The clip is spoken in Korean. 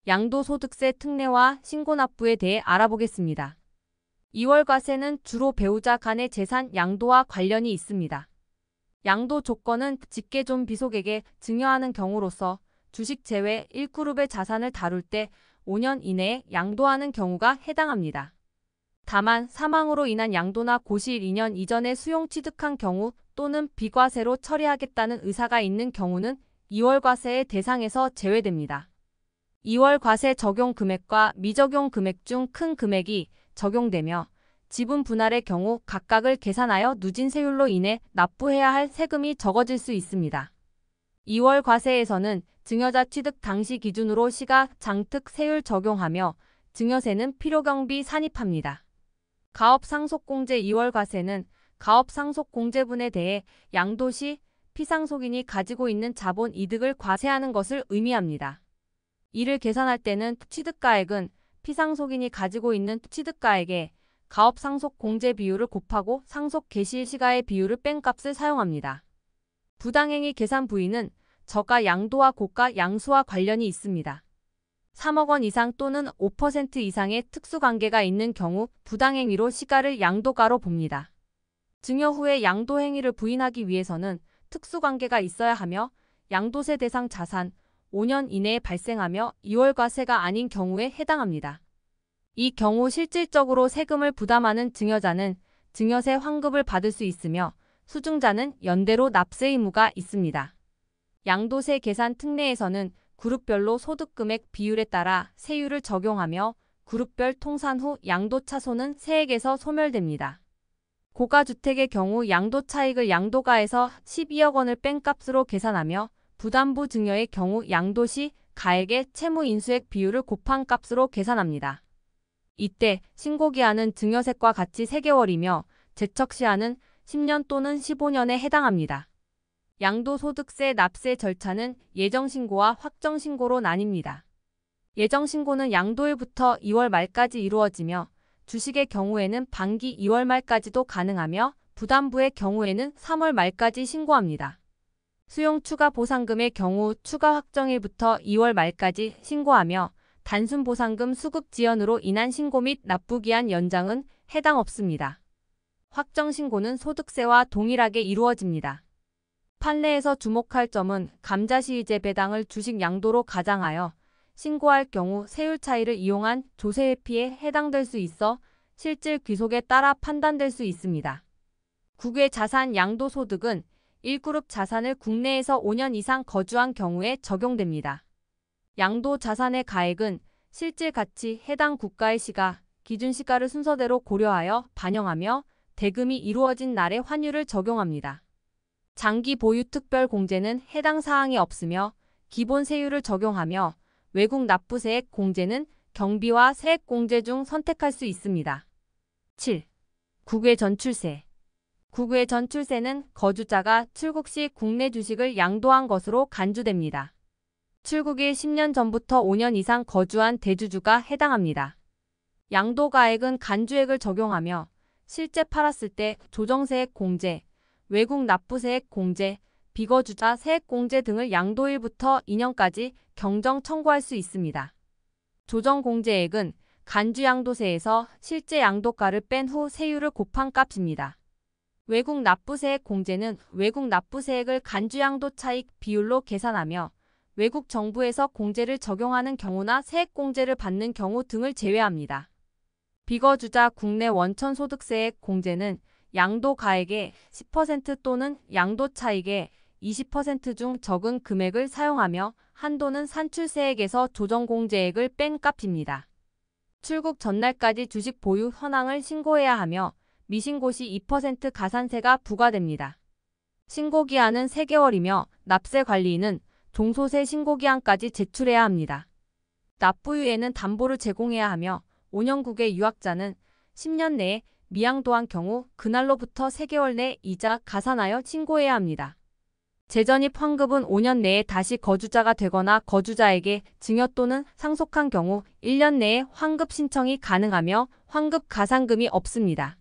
양도소득세 특례와 신고납부에 대해 알아보겠습니다. 2월 과세는 주로 배우자 간의 재산 양도와 관련이 있습니다. 양도 조건은 직계존 비속에게 증여하는 경우로서 주식 제외 1그룹의 자산을 다룰 때 5년 이내에 양도하는 경우가 해당합니다. 다만 사망으로 인한 양도나 고시일 2년 이전에 수용 취득한 경우 또는 비과세로 처리하겠다는 의사가 있는 경우는 2월 과세의 대상에서 제외됩니다. 2월 과세 적용 금액과 미적용 금액 중 큰 금액이 적용되며 지분 분할의 경우 각각을 계산하여 누진세율로 인해 납부해야 할 세금이 적어질 수 있습니다. 2월 과세에서는 증여자 취득 당시 기준으로 시가 장특 세율 적용하며 증여세는 필요경비 산입합니다. 가업상속공제 2월 과세는 가업상속공제분에 대해 양도 시 피상속인이 가지고 있는 자본 이득을 과세하는 것을 의미합니다. 이를 계산할 때는 취득가액은 피상속인이 가지고 있는 취득가액에 가업상속공제 비율을 곱하고 상속 개시일 시가의 비율을 뺀 값을 사용합니다. 부당행위 계산 부위는 저가 양도와 고가 양수와 관련이 있습니다. 3억 원 이상 또는 5% 이상의 특수관계가 있는 경우 부당행위로 시가를 양도가로 봅니다. 증여 후에 양도행위를 부인하기 위해서는 특수관계가 있어야 하며 양도세 대상 자산 5년 이내에 발생하며 2월 과세가 아닌 경우에 해당합니다. 이 경우 실질적으로 세금을 부담하는 증여자는 증여세 환급을 받을 수 있으며 수증자는 연대로 납세 의무가 있습니다. 양도세 계산 특례에서는 그룹별로 소득금액 비율에 따라 세율을 적용하며 그룹별 통산 후 양도차손은 세액에서 소멸됩니다. 고가주택의 경우 양도차익을 양도가에서 12억 원을 뺀 값으로 계산하며 부담부 증여의 경우 양도 시 가액의 채무인수액 비율을 곱한 값으로 계산합니다. 이때 신고기한은 증여세과 같이 3개월이며 제척시한은 10년 또는 15년에 해당합니다. 양도소득세 납세 절차는 예정신고와 확정신고로 나뉩니다. 예정신고는 양도일부터 2월 말까지 이루어지며 주식의 경우에는 반기 2월 말까지도 가능하며 부담부의 경우에는 3월 말까지 신고합니다. 수용 추가 보상금의 경우 추가 확정일부터 2월 말까지 신고하며 단순 보상금 수급 지연으로 인한 신고 및 납부기한 연장은 해당 없습니다. 확정 신고는 소득세와 동일하게 이루어집니다. 판례에서 주목할 점은 감자시이제 배당을 주식 양도로 가장하여 신고할 경우 세율 차이를 이용한 조세 회피에 해당될 수 있어 실질 귀속에 따라 판단될 수 있습니다. 국외 자산 양도소득은 1그룹 자산을 국내에서 5년 이상 거주한 경우에 적용됩니다. 양도 자산의 가액은 실질 가치 해당 국가의 시가, 기준시가를 순서대로 고려하여 반영하며 대금이 이루어진 날의 환율을 적용합니다. 장기 보유 특별 공제는 해당 사항이 없으며 기본 세율을 적용하며 외국 납부세액 공제는 경비와 세액 공제 중 선택할 수 있습니다. 7. 국외 전출세. 국외 전출세는 거주자가 출국 시 국내 주식을 양도한 것으로 간주됩니다. 출국일 10년 전부터 5년 이상 거주한 대주주가 해당합니다. 양도가액은 간주액을 적용하며 실제 팔았을 때 조정세액 공제, 외국 납부세액 공제, 비거주자 세액 공제 등을 양도일부터 2년까지 경정 청구할 수 있습니다. 조정공제액은 간주양도세에서 실제 양도가를 뺀 후 세율을 곱한 값입니다. 외국 납부세액 공제는 외국 납부세액을 간주양도 차익 비율로 계산하며 외국 정부에서 공제를 적용하는 경우나 세액 공제를 받는 경우 등을 제외합니다. 비거주자 국내 원천소득세액 공제는 양도가액의 10% 또는 양도차익의 20% 중 적은 금액을 사용하며 한도는 산출세액에서 조정공제액을 뺀 값입니다. 출국 전날까지 주식 보유 현황을 신고해야 하며 미신고 시 2% 가산세가 부과됩니다. 신고기한은 3개월이며 납세관리인은 종소세 신고기한까지 제출해야 합니다. 납부유예는 담보를 제공해야 하며 5년국의 유학자는 10년 내에 미양도한 경우 그날로부터 3개월 내 이자 가산하여 신고해야 합니다. 재전입 환급은 5년 내에 다시 거주자가 되거나 거주자에게 증여 또는 상속한 경우 1년 내에 환급 신청이 가능하며 환급 가산금이 없습니다.